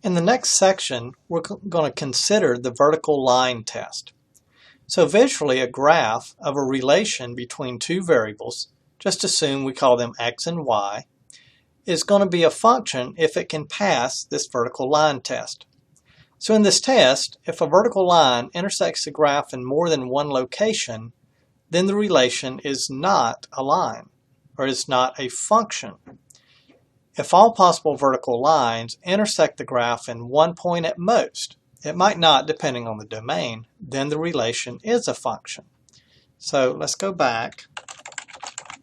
In the next section, we're going to consider the vertical line test. So visually, a graph of a relation between two variables, just assume we call them x and y, is going to be a function if it can pass this vertical line test. So in this test, if a vertical line intersects the graph in more than one location, then the relation is not a line, or is not a function. If all possible vertical lines intersect the graph in one point at most, it might not depending on the domain, then the relation is a function. So let's go back,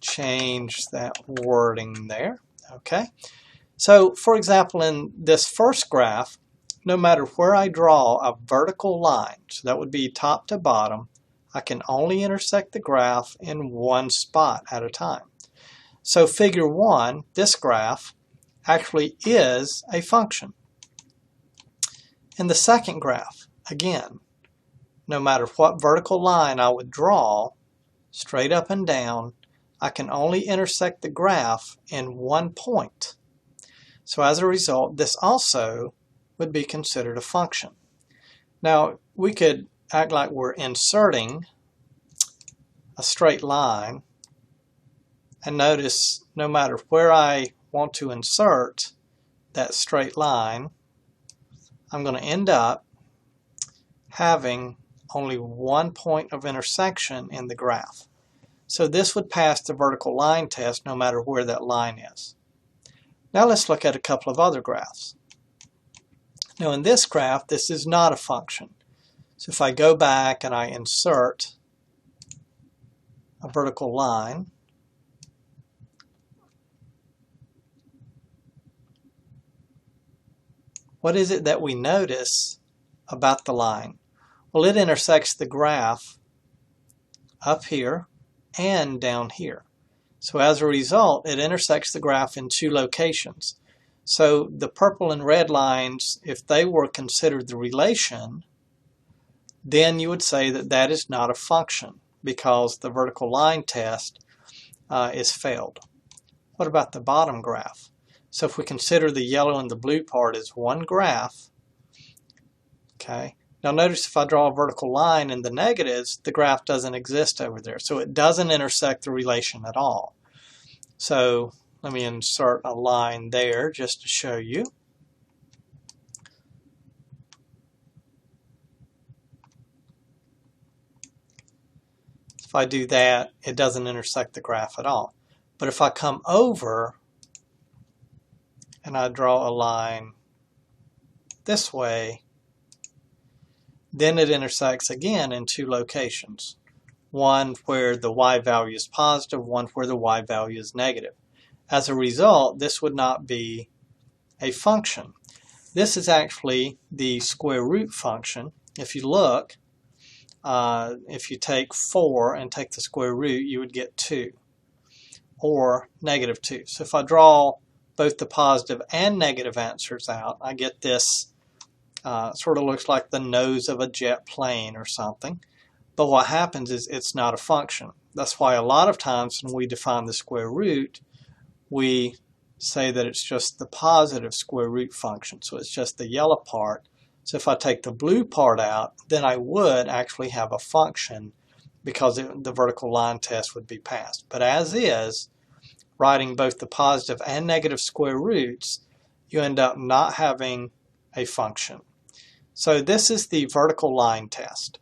change that wording there. Okay. So for example, in this first graph, no matter where I draw a vertical line, so that would be top to bottom, I can only intersect the graph in one spot at a time. So figure 1, this graph, actually is a function. In the second graph, again, no matter what vertical line I would draw, straight up and down, I can only intersect the graph in one point. So as a result, this also would be considered a function. Now, we could act like we're inserting a straight line, and notice no matter where I want to insert that straight line, I'm going to end up having only one point of intersection in the graph. So this would pass the vertical line test no matter where that line is. Now let's look at a couple of other graphs. Now in this graph, this is not a function. So if I go back and I insert a vertical line, what is it that we notice about the line? Well, it intersects the graph up here and down here. So as a result, it intersects the graph in two locations. So the purple and red lines, if they were considered the relation, then you would say that that is not a function because the vertical line test is failed. What about the bottom graph? So if we consider the yellow and the blue part as one graph, okay, now notice if I draw a vertical line in the negatives, the graph doesn't exist over there. So it doesn't intersect the relation at all. So let me insert a line there just to show you. If I do that, it doesn't intersect the graph at all. But if I come over and I draw a line this way, then it intersects again in two locations. One where the y value is positive, one where the y value is negative. As a result, this would not be a function. This is actually the square root function. If you look, if you take 4 and take the square root, you would get 2, or negative 2. So if I draw both the positive and negative answers out, I get this sort of looks like the nose of a jet plane or something. But what happens is it's not a function. That's why a lot of times when we define the square root, we say that it's just the positive square root function. So it's just the yellow part. So if I take the blue part out, then I would actually have a function because the vertical line test would be passed. But as is, writing both the positive and negative square roots, you end up not having a function. So this is the vertical line test.